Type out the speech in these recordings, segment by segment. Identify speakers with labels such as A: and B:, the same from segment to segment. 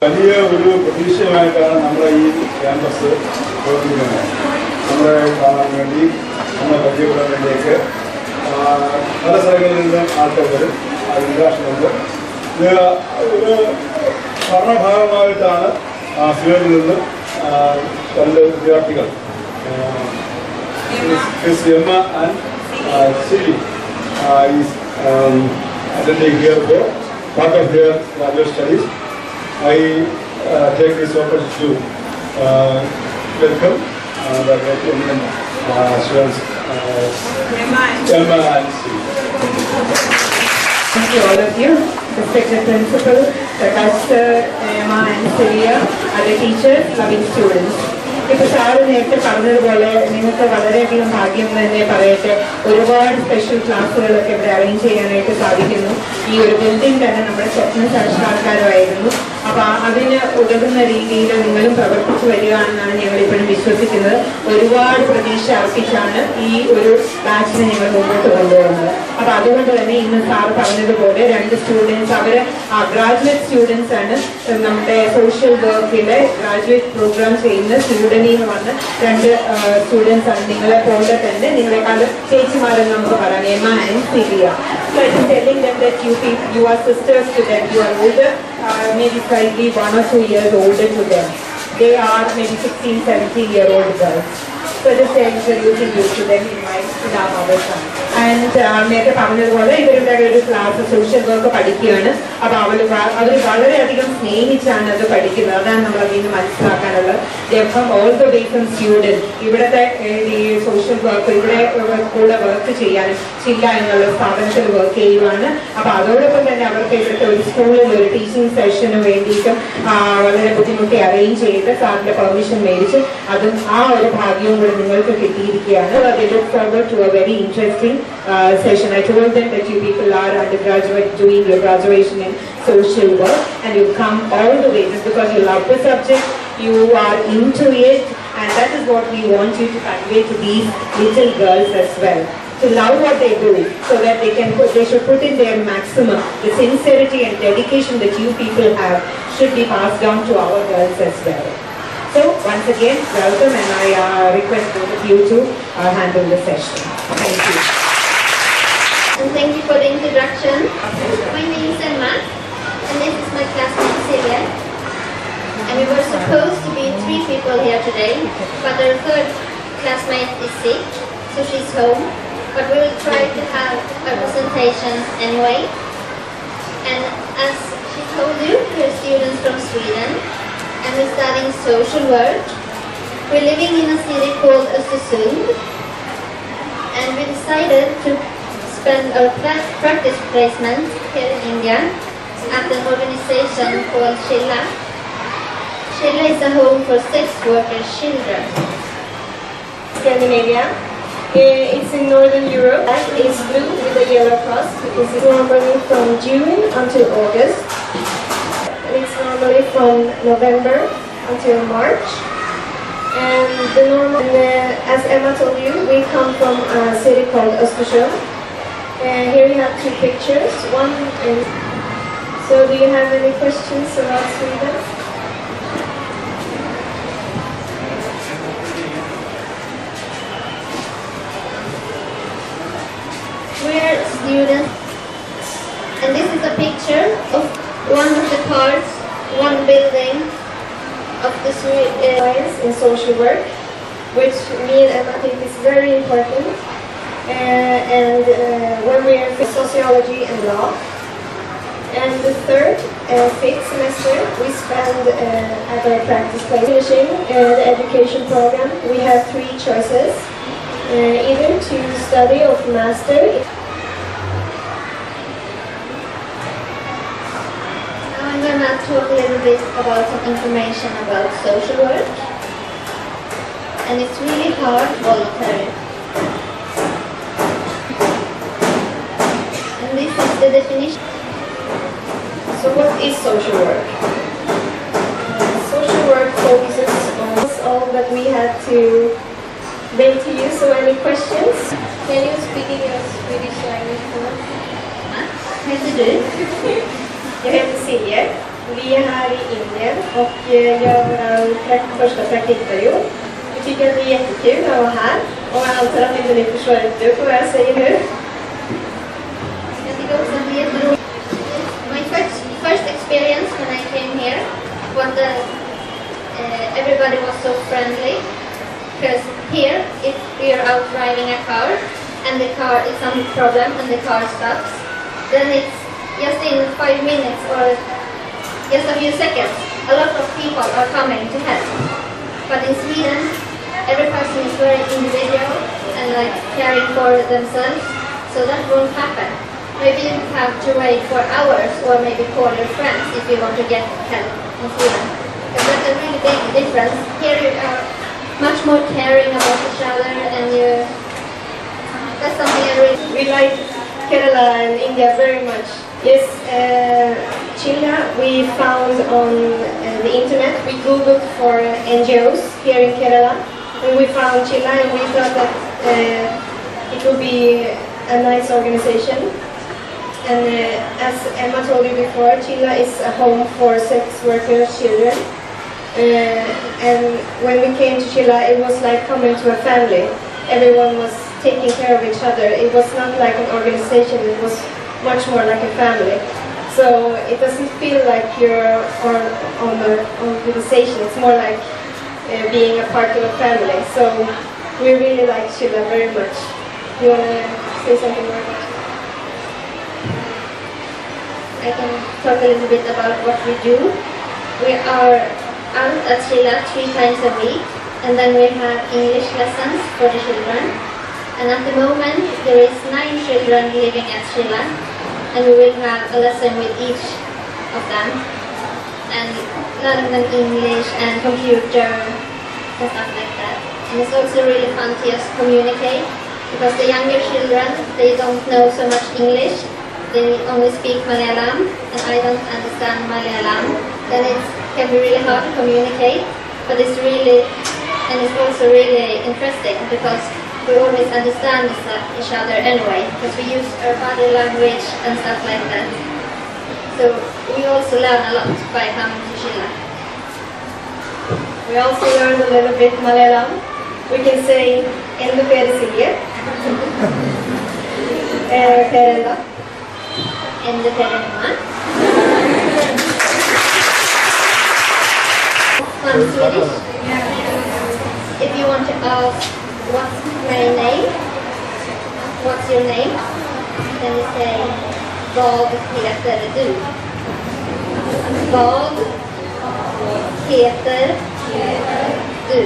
A: വലിയ ഒരു പ്രതീക്ഷയുമായിട്ടാണ് നമ്മുടെ ഈ ക്യാമ്പസ് പ്രവർത്തിക്കുന്നത്. നമ്മളെ കാണാൻ വേണ്ടി നമ്മളെ പരിചയപ്പെടാൻ വേണ്ടിയൊക്കെ പല സ്ഥലങ്ങളിൽ നിന്നും ആൾക്കാർ വരും. ഇന്റർനാഷണലുണ്ട്. ഇത് ഒരു പഠനഭാഗമായിട്ടാണ് സ്വീഡിൽ നിന്ന് രണ്ട് വിദ്യാർത്ഥികൾ Emma and Seljie is attending here for part of their graduate studies. I take this opportunity to welcome the Indian students Emma and Seljie.
B: Thank you all of you, respected principal, Sir, Emma and Chilla, other teachers, loving students. ഇപ്പോൾ sir നേരത്തെ പറഞ്ഞതുപോലെ നിങ്ങൾക്ക് വളരെയധികം ഭാഗ്യം തന്നെ പറയട്ടെ. ഒരുപാട് special ക്ലാസ്സുകളൊക്കെ ഇവിടെ അറേഞ്ച് ചെയ്യാനായിട്ട് സാധിക്കുന്നു. ഈ ഒരു ബിൽഡിംഗ് തന്നെ നമ്മുടെ സ്വപ്ന സാക്ഷാത്കാരമായിരുന്നു. അപ്പോൾ അതിന് ഉതകുന്ന രീതിയിൽ നിങ്ങളും പ്രവർത്തിച്ചു വരികയാണെന്നാണ് ഞങ്ങൾ ഇപ്പോഴും വിശ്വസിക്കുന്നത്. ഒരുപാട് പ്രതീക്ഷ അർപ്പിച്ചാണ് ഈ ഒരു ബാച്ചിനെ ഞങ്ങൾ മുമ്പോട്ട് കൊണ്ടുപോകുന്നത്. അപ്പോൾ അതുകൊണ്ട് തന്നെ ഇന്ന് സാർ പറഞ്ഞതുപോലെ രണ്ട് സ്റ്റുഡൻസ്, അവർ ഗ്രാജുവേറ്റ് സ്റ്റുഡൻസ് ആണ്. നമ്മുടെ സോഷ്യൽ വർക്കിലെ ഗ്രാജുവേറ്റ് പ്രോഗ്രാം ചെയ്യുന്ന സ്റ്റുഡൻസ് വന്ന് രണ്ട് സ്റ്റുഡൻസ് ആണ്. നിങ്ങളെ പോലെ തന്നെ നിങ്ങളെക്കാൾ ചേച്ചിമാരെന്ന് നമുക്ക് പറയാം, Emma and Seljie. So I am telling them that you are sisters to them. You are older, maybe slightly 1 or 2 years older to them. They are maybe 16, 17-year-old girls. So just introducing you to them in our mother tongue. And നേരത്തെ പറഞ്ഞതുപോലെ ഇവരുടെ ഒരു class social work പഠിക്കുകയാണ്. അപ്പോൾ അവർ വളരെയധികം സ്നേഹിച്ചാണ് അത് പഠിക്കുന്നത്. അതാണ് നമ്മൾ അതിൽ നിന്ന് മനസ്സിലാക്കാനുള്ളത്. From all the way from Sweden ഇവിടുത്തെ ഈ സോഷ്യൽ വർക്ക് ഇവിടെ കൂടെ വർക്ക് ചെയ്യാനും ചില്ല എന്നുള്ള സ്ഥാപനത്തിൽ വർക്ക് ചെയ്യുവാണ്. അപ്പോൾ അതോടൊപ്പം തന്നെ അവർക്ക് ഇവിടുത്തെ ഒരു സ്കൂളിൽ ഒരു ടീച്ചിങ് സെഷന് വേണ്ടിയിട്ടും വളരെ ബുദ്ധിമുട്ടി അറേഞ്ച് ചെയ്ത് സാറിന്റെ പെർമിഷൻ മേടിച്ച് അതും ആ ഒരു ഭാഗ്യവും കൂടെ നിങ്ങൾക്ക് കിട്ടിയിരിക്കുകയാണ്. They look forward to a very interesting session. I told them that you people are undergraduate doing your graduation in social work and you come all the way just because you love the subject, you are into it, and that is what we want you to convey to these little girls as well. To love what they do so that they should put in their maximum. The sincerity and dedication that you people have should be passed down to our girls as well. So once again, welcome, and I request both of you to handle the session. Thank you.
C: And thank you for the introduction. My name is Emma, and this is my classmate Chilla. And we were supposed to be 3 people here today, but our third classmate is sick, so she's home. But we will try to have a presentation anyway. And as she told you, we're students from Sweden, and we're studying social work. We're living in a city called Östersund, and we decided to spend our practice placement here in India at an organization called Chilla. Chilla is a home for sex worker children.
D: Scandinavia. It's in Northern Europe. That is blue with a yellow cross. It's normally from June until August. It's normally from November until March. And the normal, as Emma told you, we come from a city called Östersund. Here we have 2 pictures. One is. So, do you have any questions about Sweden?
C: We are students, and this is a picture of one of the parts, one building of the
D: Science in social work, which me and Emma think is very important. And when we are in sociology and law. And the third, 5th semester, we spend at our practice place. Finishing the education program, we have 3 choices, either to study or master.
C: I'm going to talk a little bit about some information about social work. And it's really hard voluntary. And this is the definition.
D: So what is social work? Social work focuses on all that we had to bring to you. So any questions? Can you speak in your Swedish language for us?
C: Hur heter du?
D: Jag heter Seljie. Vi är här i Indien och gör vår första praktikperiod. Vi tycker att det är jättekul att vara här och jag antar att inte ni förstår ett dugg vad jag säger nu.
C: Jag tycker också att det är jätteroligt. My first experience when I came here was that everybody was so friendly. Because here, if we are out driving a car and the car is some problem and the car stops, then it's just in 5 minutes or just a few seconds, a lot of people are coming to help. But in Sweden, every person is very individual and like caring for themselves, so that won't happen. Maybe you have to wait for hours or maybe call your friends if you want to get help in Sweden. Because that's a really big difference. Here you are much more caring about each other and that's something I really...
D: We like Kerala and India very much. Yes, Chilla we found on the internet. We googled for NGOs here in Kerala and we found Chilla and we thought that it would be a nice organization. And as Emma told you before, Chilla is a home for sex workers, children. And when we came to Chilla, it was like coming to a family. Everyone was taking care of each other. It was not like an organization, it was much more like a family. So it doesn't feel like you're on the organization, it's more like being a part of a family. So we really like Chilla very much. You want to say something more about it?
C: I can talk a little bit about what we do. We are out at Chilla 3 times a week, and then we have English lessons for the children. And at the moment there is 9 children living at Chilla, and we will have a lesson with each of them and learn them English and computer and stuff like that. And it's also really fun to just communicate, because the younger children, they don't know so much English. They only speak Malayalam and I don't understand Malayalam. Then it can be really hard to communicate, but it's also really interesting because we always understand each other anyway, because we use our body language and stuff like that. So we also learn a lot by coming to Chilla.
D: We also learned a little bit Malayalam. We can say "Endu peru Seljie." Perenda.
C: Endu peru Emma. Fun Swedish. If you want to ask what's my name, what's your name, then you say vad heter du? Vad heter du?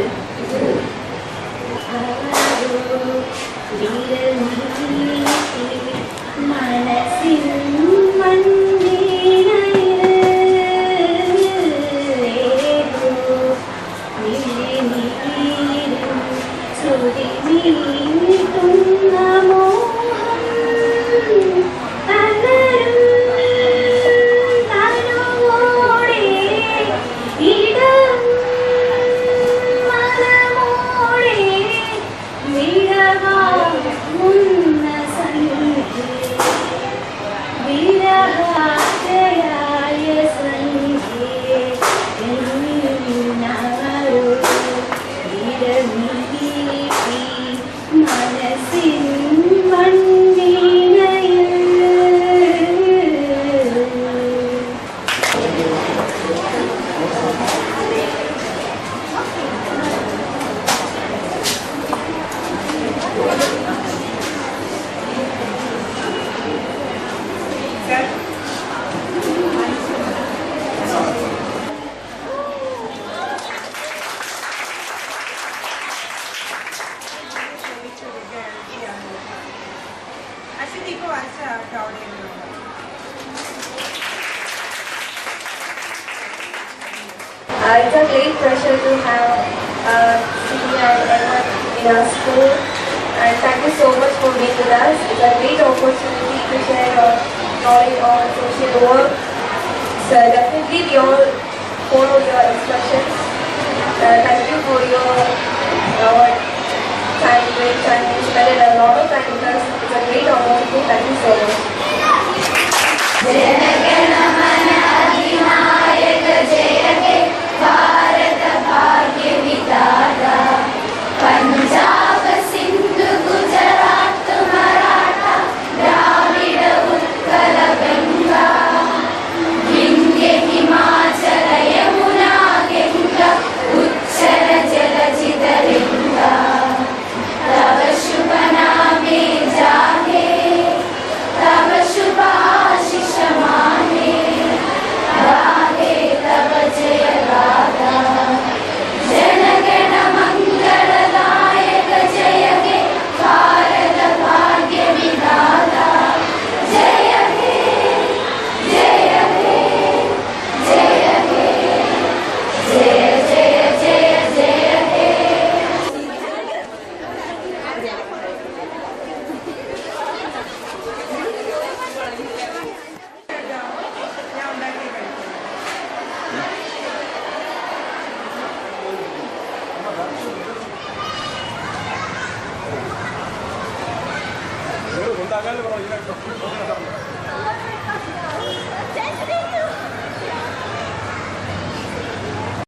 D: It's a great pleasure to have Seljie and Emma in our school, and thank you so much for being with us. It's a great opportunity to share your knowledge on social work. So definitely we all follow your instructions. Thank you for your time, great time. You spent a lot of time with us. It's a great opportunity. Thank you so much.
A: Tagal,